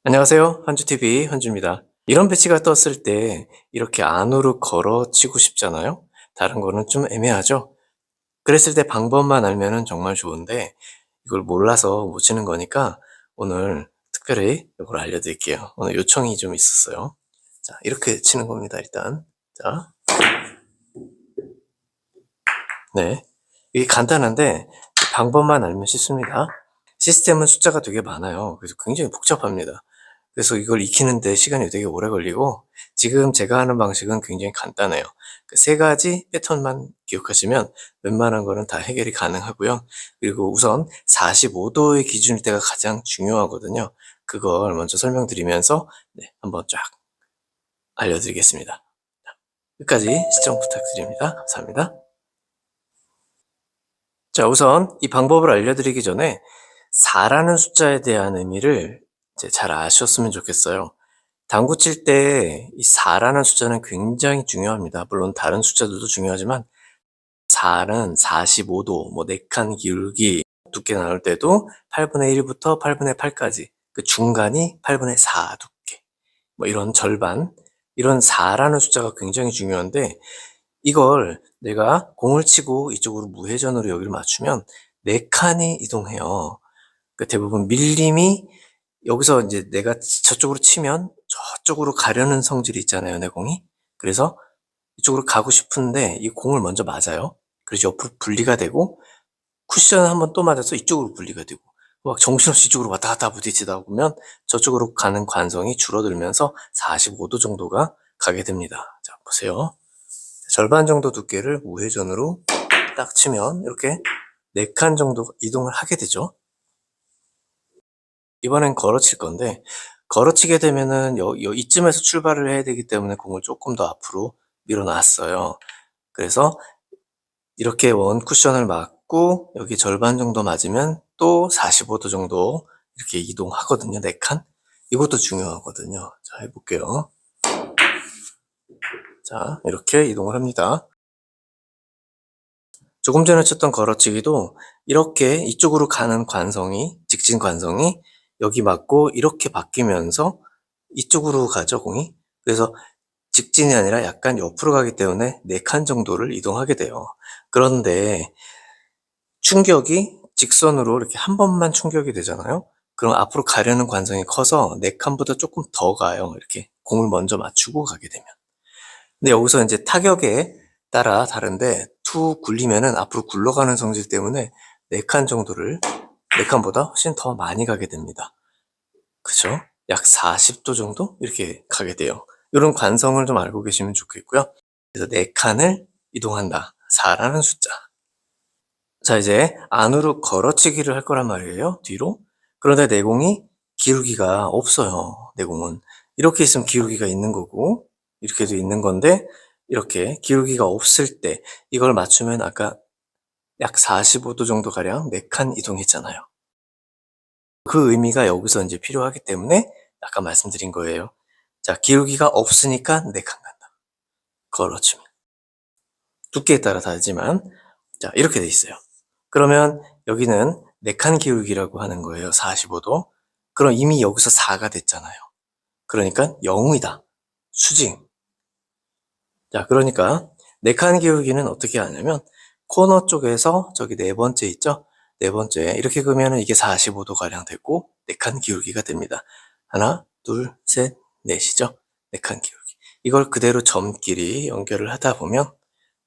안녕하세요. 한주TV 한주입니다. 이런 배치가 떴을 때 이렇게 안으로 걸어치고 싶잖아요. 다른 거는 좀 애매하죠. 그랬을 때 방법만 알면은 정말 좋은데 이걸 몰라서 못 치는 거니까 오늘 특별히 이걸 알려드릴게요. 오늘 요청이 좀 있었어요. 자, 이렇게 치는 겁니다. 일단 자, 네, 이게 간단한데 방법만 알면 쉽습니다. 시스템은 숫자가 되게 많아요. 그래서 굉장히 복잡합니다. 그래서 이걸 익히는데 시간이 되게 오래 걸리고, 지금 제가 하는 방식은 굉장히 간단해요. 그 세 가지 패턴만 기억하시면 웬만한 거는 다 해결이 가능하고요. 그리고 우선 45도의 기준일 때가 가장 중요하거든요. 그걸 먼저 설명드리면서 한번 쫙 알려드리겠습니다. 끝까지 시청 부탁드립니다. 감사합니다. 자, 우선 이 방법을 알려드리기 전에 4라는 숫자에 대한 의미를 이제 잘 아셨으면 좋겠어요. 당구 칠 때 이 4라는 숫자는 굉장히 중요합니다. 물론 다른 숫자들도 중요하지만 4는 45도, 뭐 4칸 기울기, 두께 나눌 때도 8분의 1부터 8분의 8까지, 그 중간이 8분의 4 두께, 뭐 이런 절반, 이런 4라는 숫자가 굉장히 중요한데, 이걸 내가 공을 치고 이쪽으로 무회전으로 여기를 맞추면 4칸이 이동해요. 그 대부분 밀림이 여기서 이제 내가 저쪽으로 치면 저쪽으로 가려는 성질이 있잖아요, 내 공이. 그래서 이쪽으로 가고 싶은데 이 공을 먼저 맞아요. 그래서 옆으로 분리가 되고 쿠션을 한번 또 맞아서 이쪽으로 분리가 되고 막 정신없이 이쪽으로 왔다 갔다 부딪히다 보면 저쪽으로 가는 관성이 줄어들면서 45도 정도가 가게 됩니다. 자, 보세요. 절반 정도 두께를 우회전으로 딱 치면 이렇게 4칸 정도 이동을 하게 되죠. 이번엔 걸어칠 건데, 걸어치게 되면은 이쯤에서 출발을 해야 되기 때문에 공을 조금 더 앞으로 밀어놨어요. 그래서 이렇게 원 쿠션을 맞고 여기 절반 정도 맞으면 또 45도 정도 이렇게 이동하거든요. 4칸. 이것도 중요하거든요. 자, 해볼게요. 자, 이렇게 이동을 합니다. 조금 전에 쳤던 걸어치기도 이렇게 이쪽으로 가는 관성이, 직진 관성이 여기 맞고 이렇게 바뀌면서 이쪽으로 가죠, 공이. 그래서 직진이 아니라 약간 옆으로 가기 때문에 4칸 정도를 이동하게 돼요. 그런데 충격이 직선으로 이렇게 한 번만 충격이 되잖아요. 그럼 앞으로 가려는 관성이 커서 4칸보다 조금 더 가요. 이렇게 공을 먼저 맞추고 가게 되면. 근데 여기서 이제 타격에 따라 다른데 툭 굴리면은 앞으로 굴러가는 성질 때문에 4칸 정도를 4칸보다 훨씬 더 많이 가게 됩니다. 그죠? 약 40도 정도 이렇게 가게 돼요. 이런 관성을 좀 알고 계시면 좋겠고요. 그래서 4칸을 이동한다. 4라는 숫자. 자, 이제 안으로 걸어치기를 할 거란 말이에요. 뒤로. 그런데 내공이 기울기가 없어요. 내공은. 이렇게 있으면 기울기가 있는 거고 이렇게도 있는 건데 이렇게 기울기가 없을 때 이걸 맞추면 아까 약 45도 정도 가량 4칸 이동했잖아요. 그 의미가 여기서 이제 필요하기 때문에 아까 말씀드린 거예요. 자, 기울기가 없으니까 4칸 간다. 걸어치면. 두께에 따라 다르지만 자, 이렇게 돼 있어요. 그러면 여기는 4칸 기울기라고 하는 거예요. 45도. 그럼 이미 여기서 4가 됐잖아요. 그러니까 0이다. 수직. 자, 그러니까 4칸 기울기는 어떻게 하냐면 코너 쪽에서 저기 네 번째 있죠? 네 번째 이렇게 그으면 이게 45도 가량 됐고 4칸 기울기가 됩니다. 하나, 둘, 셋, 넷이죠? 4칸 기울기. 이걸 그대로 점끼리 연결을 하다 보면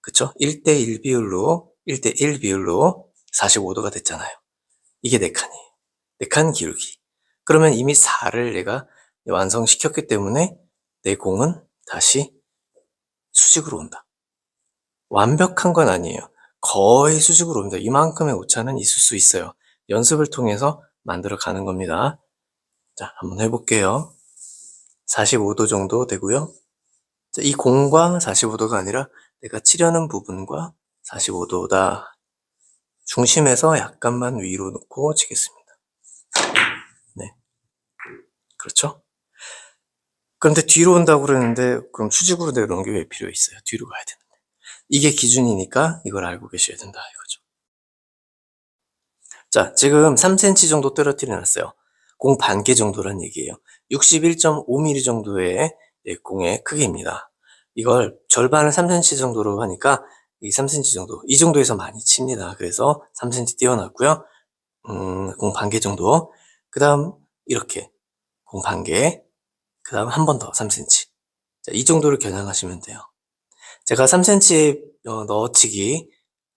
그쵸? 1대1 비율로 1대1 비율로 45도가 됐잖아요. 이게 4칸이에요. 4칸 기울기. 그러면 이미 4를 내가 완성시켰기 때문에 내 공은 다시 수직으로 온다. 완벽한 건 아니에요. 거의 수직으로 옵니다. 이만큼의 오차는 있을 수 있어요. 연습을 통해서 만들어 가는 겁니다. 자, 한번 해볼게요. 45도 정도 되고요. 자, 이 공과 45도가 아니라 내가 치려는 부분과 45도다. 중심에서 약간만 위로 놓고 치겠습니다. 네, 그렇죠? 그런데 뒤로 온다고 그러는데 그럼 수직으로 내려오는 게 왜 필요 있어요? 뒤로 가야 되는데. 이게 기준이니까 이걸 알고 계셔야 된다 이거죠. 자, 지금 3cm 정도 떨어뜨려 놨어요. 공 반개 정도란 얘기예요. 61.5mm 정도의 공의 크기입니다. 이걸 절반을 3cm 정도로 하니까 이 3cm 정도, 이 정도에서 많이 칩니다. 그래서 3cm 띄워놨고요. 공 반개 정도. 그 다음 이렇게 공 반개, 그 다음 한 번 더 3cm. 자, 이 정도를 겨냥하시면 돼요. 제가 3cm 넣어치기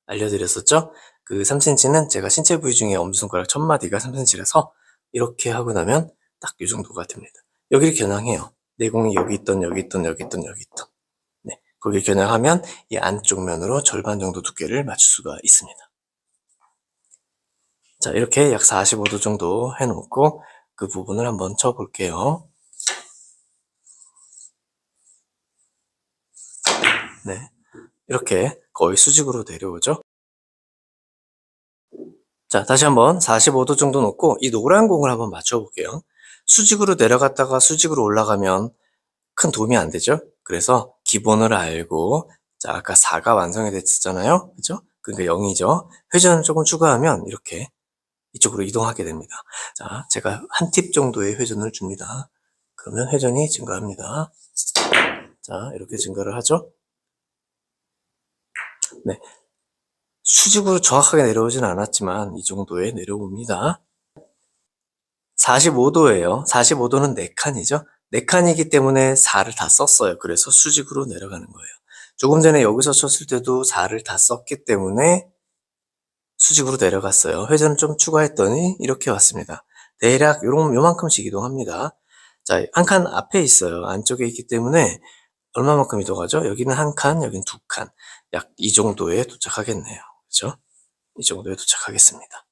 알려드렸었죠? 그 3cm는 제가 신체 부위 중에 엄지손가락 첫 마디가 3cm라서 이렇게 하고 나면 딱 이 정도가 됩니다. 여기를 겨냥해요. 내공이 여기 있던, 여기 있던, 여기 있던, 여기 있던. 네, 거기를 겨냥하면 이 안쪽 면으로 절반 정도 두께를 맞출 수가 있습니다. 자, 이렇게 약 45도 정도 해놓고 그 부분을 한번 쳐볼게요. 네, 이렇게 거의 수직으로 내려오죠. 자, 다시 한번 45도 정도 놓고 이 노란 공을 한번 맞춰볼게요. 수직으로 내려갔다가 수직으로 올라가면 큰 도움이 안 되죠. 그래서 기본을 알고, 자, 아까 4가 완성이 됐잖아요. 그죠? 그러니까 0이죠. 회전을 조금 추가하면 이렇게 이쪽으로 이동하게 됩니다. 자, 제가 한 팁 정도의 회전을 줍니다. 그러면 회전이 증가합니다. 자, 이렇게 증가를 하죠. 네. 수직으로 정확하게 내려오진 않았지만 이 정도에 내려옵니다. 45도예요. 45도는 4칸이죠. 4칸이기 때문에 4를 다 썼어요. 그래서 수직으로 내려가는 거예요. 조금 전에 여기서 쳤을 때도 4를 다 썼기 때문에 수직으로 내려갔어요. 회전을 좀 추가했더니 이렇게 왔습니다. 대략 요만큼씩 이동합니다. 자, 한 칸 앞에 있어요. 안쪽에 있기 때문에 얼마만큼 이동하죠? 여기는 한 칸, 여기는 두 칸. 약 이 정도에 도착하겠네요. 그렇죠? 이 정도에 도착하겠습니다.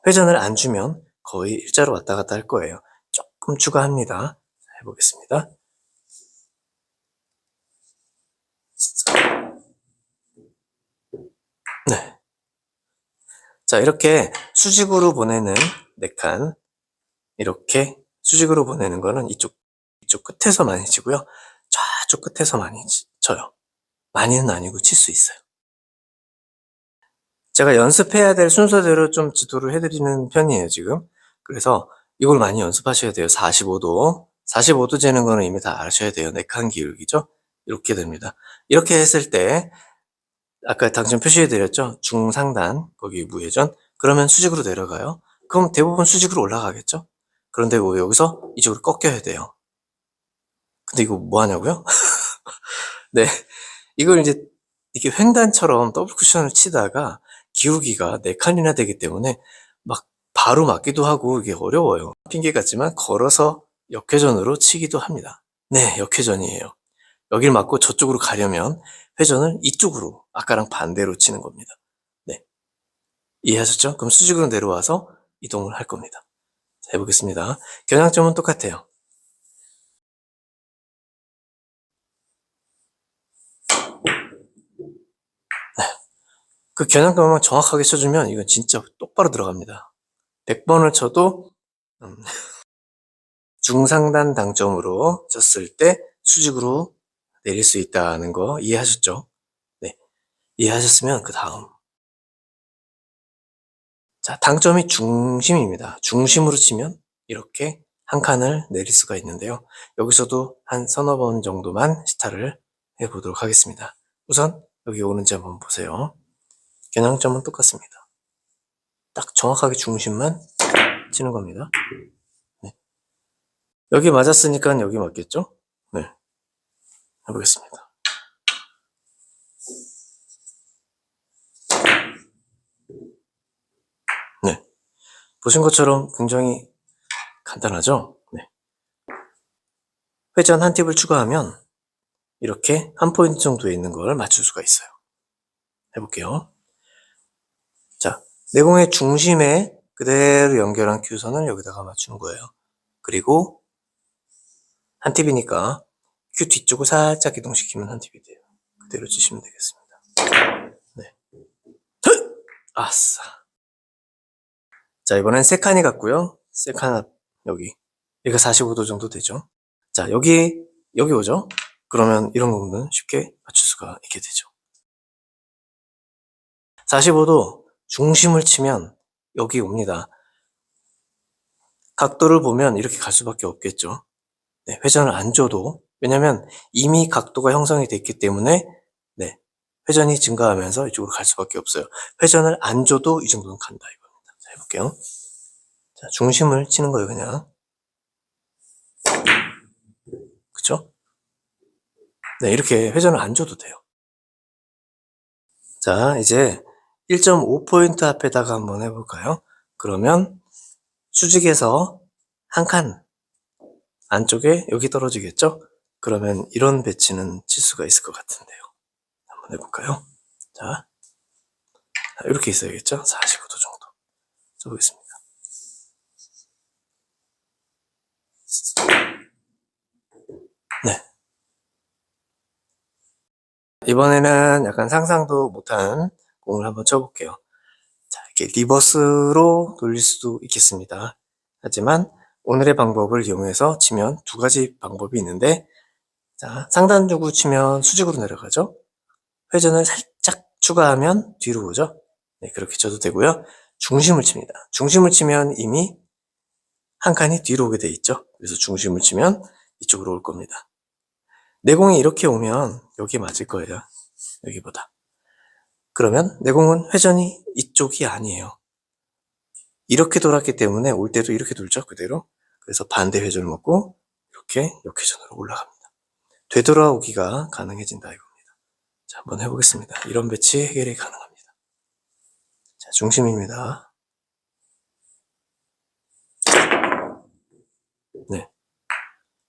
회전을 안 주면 거의 일자로 왔다 갔다 할 거예요. 조금 추가합니다. 해보겠습니다. 네. 자, 이렇게 수직으로 보내는 4칸, 이렇게 수직으로 보내는 거는 이쪽 끝에서 많이 치고요. 저쪽 끝에서 많이 쳐요. 많이는 아니고 칠 수 있어요. 제가 연습해야 될 순서대로 좀 지도를 해드리는 편이에요, 지금. 그래서 이걸 많이 연습하셔야 돼요. 45도. 45도 재는 거는 이미 다 아셔야 돼요. 4칸 기울기죠? 이렇게 됩니다. 이렇게 했을 때, 아까 당첨 표시해드렸죠? 중상단, 거기 무회전. 그러면 수직으로 내려가요. 그럼 대부분 수직으로 올라가겠죠? 그런데 여기서 이쪽으로 꺾여야 돼요. 근데 이거 뭐 하냐고요? 네. 이걸 이제 이렇게 횡단처럼 더블 쿠션을 치다가 기울기가 4칸이나 되기 때문에 막 바로 맞기도 하고 이게 어려워요. 핑계 같지만 걸어서 역회전으로 치기도 합니다. 네, 역회전이에요. 여길 맞고 저쪽으로 가려면 회전을 이쪽으로 아까랑 반대로 치는 겁니다. 네. 이해하셨죠? 그럼 수직으로 내려와서 이동을 할 겁니다. 자, 해보겠습니다. 겨냥점은 똑같아요. 그 겨냥점만 정확하게 쳐주면 이건 진짜 똑바로 들어갑니다. 100번을 쳐도 중상단 당점으로 쳤을 때 수직으로 내릴 수 있다는 거 이해하셨죠? 네. 이해하셨으면 그 다음. 자, 당점이 중심입니다. 중심으로 치면 이렇게 한 칸을 내릴 수가 있는데요. 여기서도 한 서너 번 정도만 시타를 해보도록 하겠습니다. 우선 여기 오는지 한번 보세요. 겨냥점은 똑같습니다. 딱 정확하게 중심만 치는 겁니다. 네. 여기 맞았으니까 여기 맞겠죠? 네. 해보겠습니다. 네. 보신 것처럼 굉장히 간단하죠? 네. 회전 한 팁을 추가하면 이렇게 한 포인트 정도에 있는 걸 맞출 수가 있어요. 해볼게요. 자, 내공의 중심에 그대로 연결한 큐선을 여기다가 맞추는 거예요. 그리고 한 팁이니까 큐 뒤쪽을 살짝 이동시키면 한 팁이 돼요. 그대로 주시면 되겠습니다. 네. 아싸. 자, 이번엔 세 칸이 같고요. 세 칸 앞, 여기. 여기가 45도 정도 되죠. 자, 여기 오죠? 그러면 이런 부분은 쉽게 맞출 수가 있게 되죠. 45도 중심을 치면 여기 옵니다. 각도를 보면 이렇게 갈 수밖에 없겠죠. 네, 회전을 안 줘도, 왜냐면 이미 각도가 형성이 됐기 때문에 네, 회전이 증가하면서 이쪽으로 갈 수밖에 없어요. 회전을 안 줘도 이 정도는 간다 이겁니다. 자, 해볼게요. 자, 중심을 치는 거예요, 그냥. 그쵸? 네, 이렇게 회전을 안 줘도 돼요. 자, 이제 1.5포인트 앞에다가 한번 해볼까요? 그러면 수직에서 한 칸 안쪽에 여기 떨어지겠죠? 그러면 이런 배치는 칠 수가 있을 것 같은데요. 한번 해볼까요? 자, 이렇게 있어야겠죠? 45도 정도. 써보겠습니다. 네. 이번에는 약간 상상도 못한 공을 한번 쳐볼게요. 자, 이렇게 리버스로 돌릴 수도 있겠습니다. 하지만 오늘의 방법을 이용해서 치면 두 가지 방법이 있는데, 자, 상단 주고 치면 수직으로 내려가죠? 회전을 살짝 추가하면 뒤로 오죠? 네, 그렇게 쳐도 되고요. 중심을 칩니다. 중심을 치면 이미 한 칸이 뒤로 오게 돼 있죠? 그래서 중심을 치면 이쪽으로 올 겁니다. 내공이 이렇게 오면 여기 맞을 거예요. 여기보다. 그러면 내공은 회전이 이쪽이 아니에요. 이렇게 돌았기 때문에 올 때도 이렇게 돌죠, 그대로. 그래서 반대 회전을 먹고 이렇게 역회전으로 올라갑니다. 되돌아오기가 가능해진다 이겁니다. 자, 한번 해보겠습니다. 이런 배치 해결이 가능합니다. 자, 중심입니다. 네.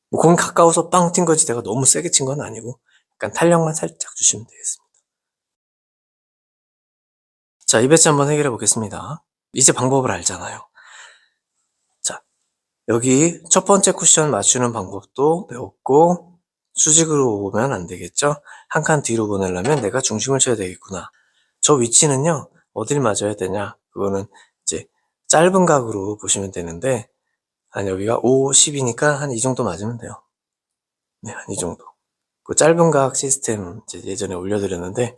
뭐 공이 가까워서 빵 튄 거지 내가 너무 세게 친 건 아니고 약간 탄력만 살짝 주시면 되겠습니다. 자, 이 배치 한번 해결해 보겠습니다. 이제 방법을 알잖아요. 자, 여기 첫 번째 쿠션 맞추는 방법도 배웠고 수직으로 오면 안 되겠죠? 한 칸 뒤로 보내려면 내가 중심을 쳐야 되겠구나. 저 위치는요, 어딜 맞아야 되냐? 그거는 이제 짧은 각으로 보시면 되는데 한 여기가 5, 10이니까 한 이 정도 맞으면 돼요. 네, 한 이 정도. 그 짧은 각 시스템 예전에 올려드렸는데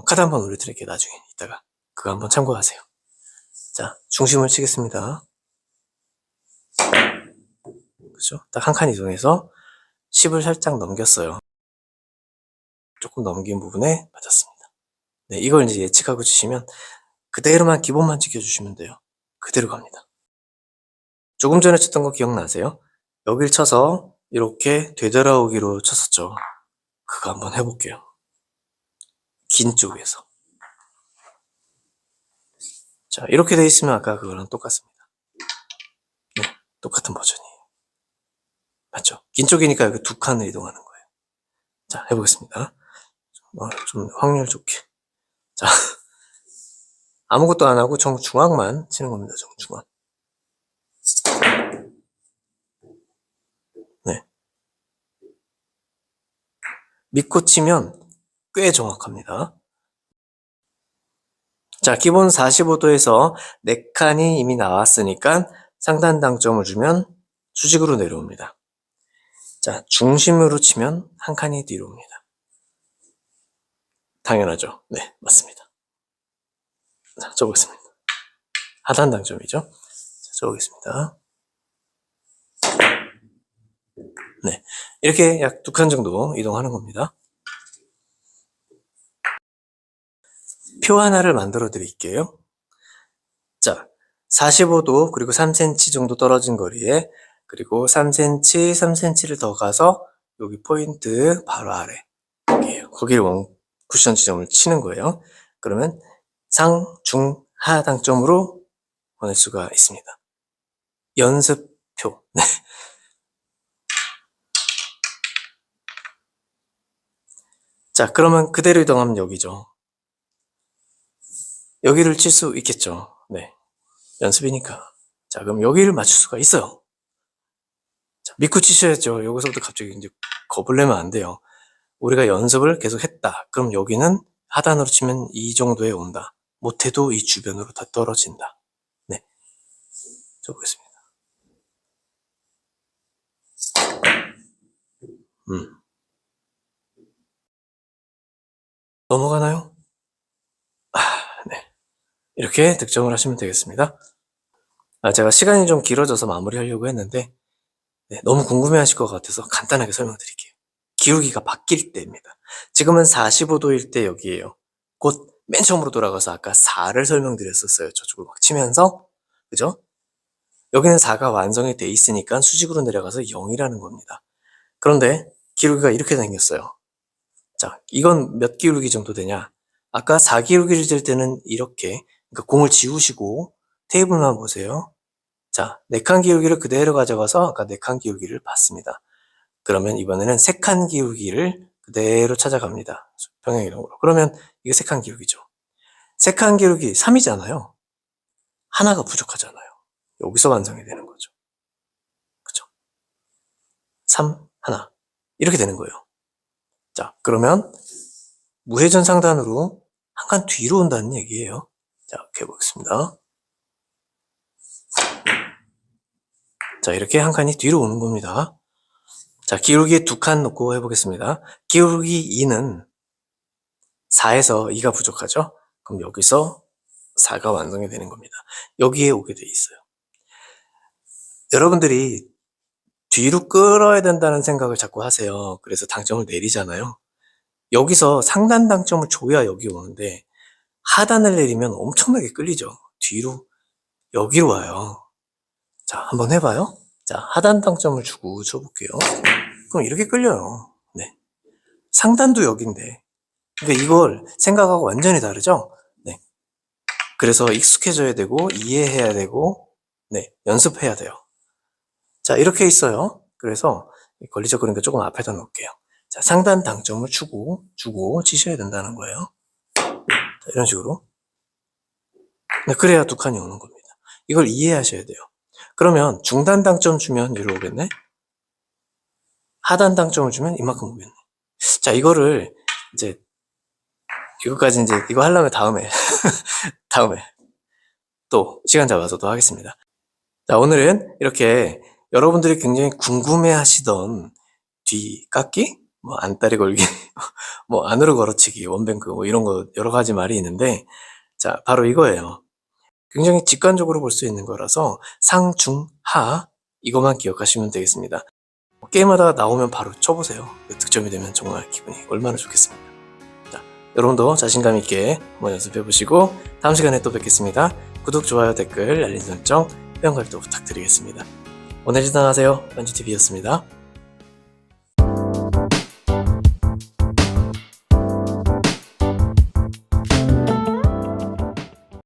카드 한번 올려드릴게요. 나중에 이따가 그거 한번 참고하세요. 자, 중심을 치겠습니다. 그죠? 딱 한 칸 이동해서 10을 살짝 넘겼어요. 조금 넘긴 부분에 맞았습니다. 네, 이걸 이제 예측하고 치시면 그대로만 기본만 지켜주시면 돼요. 그대로 갑니다. 조금 전에 쳤던 거 기억나세요? 여길 쳐서 이렇게 되돌아오기로 쳤었죠. 그거 한번 해볼게요. 긴 쪽에서. 자, 이렇게 돼 있으면 아까 그거랑 똑같습니다. 네, 똑같은 버전이에요. 맞죠? 긴 쪽이니까 여기 두 칸을 이동하는 거예요. 자, 해보겠습니다. 좀 확률 좋게. 자, 아무것도 안 하고 정중앙만 치는 겁니다. 정중앙. 네. 믿고 치면 꽤 정확합니다. 자, 기본 45도에서 4칸이 이미 나왔으니까 상단 당점을 주면 수직으로 내려옵니다. 자, 중심으로 치면 한 칸이 뒤로 옵니다. 당연하죠. 네, 맞습니다. 자, 쳐보겠습니다. 하단 당점이죠. 자, 쳐보겠습니다. 네, 이렇게 약 2칸 정도 이동하는 겁니다. 표 하나를 만들어 드릴게요. 자, 45도 그리고 3cm 정도 떨어진 거리에 그리고 3cm, 3cm를 더 가서 여기 포인트 바로 아래 여기에요. 거기를 원 쿠션 지점을 치는 거예요. 그러면 상, 중, 하 당점으로 보낼 수가 있습니다. 연습표. 네. 자, 그러면 그대로 이동하면 여기죠. 여기를 칠 수 있겠죠. 네. 연습이니까. 자, 그럼 여기를 맞출 수가 있어요. 자, 믿고 치셔야죠. 여기서부터 갑자기 이제 겁을 내면 안 돼요. 우리가 연습을 계속 했다. 그럼 여기는 하단으로 치면 이 정도에 온다. 못해도 이 주변으로 다 떨어진다. 네. 적겠습니다. 넘어가나요? 아, 네. 이렇게 득점을 하시면 되겠습니다. 제가 시간이 좀 길어져서 마무리하려고 했는데 너무 궁금해하실 것 같아서 간단하게 설명드릴게요. 기울기가 바뀔 때입니다. 지금은 45도일 때 여기에요. 곧 맨 처음으로 돌아가서 아까 4를 설명드렸었어요. 저쪽으로 막 치면서. 그죠? 여기는 4가 완성이 돼 있으니까 수직으로 내려가서 0이라는 겁니다. 그런데 기울기가 이렇게 생겼어요. 자, 이건 몇 기울기 정도 되냐? 아까 4기울기를 잴 때는 이렇게, 그러니까 공을 지우시고 테이블만 보세요. 자, 4칸 기울기를 그대로 가져가서 아까 4칸 기울기를 봤습니다. 그러면 이번에는 3칸 기울기를 그대로 찾아갑니다. 평행이동으로. 그러면 이게 3칸 기울기죠. 3칸 기울기 3이잖아요. 하나가 부족하잖아요. 여기서 완성이 되는 거죠. 그죠? 3, 하나. 이렇게 되는 거예요. 자, 그러면 무회전 상단으로 한 칸 뒤로 온다는 얘기예요. 자, 이렇게 해보겠습니다. 자, 이렇게 한 칸이 뒤로 오는 겁니다. 자, 기울기에 2칸 놓고 해보겠습니다. 기울기 2는 4에서 2가 부족하죠? 그럼 여기서 4가 완성이 되는 겁니다. 여기에 오게 돼 있어요. 여러분들이 뒤로 끌어야 된다는 생각을 자꾸 하세요. 그래서 당점을 내리잖아요. 여기서 상단 당점을 줘야 여기 오는데 하단을 내리면 엄청나게 끌리죠. 뒤로 여기로 와요. 자, 한번 해봐요. 자, 하단 당점을 주고 쳐볼게요. 그럼 이렇게 끌려요. 네. 상단도 여긴데. 그러니까 이걸 생각하고 완전히 다르죠? 네. 그래서 익숙해져야 되고, 이해해야 되고, 네. 연습해야 돼요. 자, 이렇게 있어요. 그래서 걸리적거리니까 조금 앞에다 놓을게요. 자, 상단 당점을 주고 치셔야 된다는 거예요. 자, 이런 식으로. 네, 그래야 2칸이 오는 겁니다. 이걸 이해하셔야 돼요. 그러면 중단 당점 주면 이리로 오겠네? 하단 당점을 주면 이만큼 오겠네. 자, 이거를 이제 이거까지 이제 이거 하려면 다음에 또 시간 잡아서 또 하겠습니다. 자, 오늘은 이렇게 여러분들이 굉장히 궁금해 하시던 뒤 깎기, 뭐 안다리 걸기, 뭐 안으로 걸어치기, 원뱅크 뭐 이런 거 여러 가지 말이 있는데, 자, 바로 이거예요. 굉장히 직관적으로 볼 수 있는 거라서 상, 중, 하 이것만 기억하시면 되겠습니다. 게임하다가 나오면 바로 쳐보세요. 득점이 되면 정말 기분이 얼마나 좋겠습니까? 자, 여러분도 자신감 있게 한번 연습해 보시고 다음 시간에 또 뵙겠습니다. 구독, 좋아요, 댓글, 알림 설정, 회원 가입도 부탁드리겠습니다. 오늘 지나가세요. 런지TV였습니다.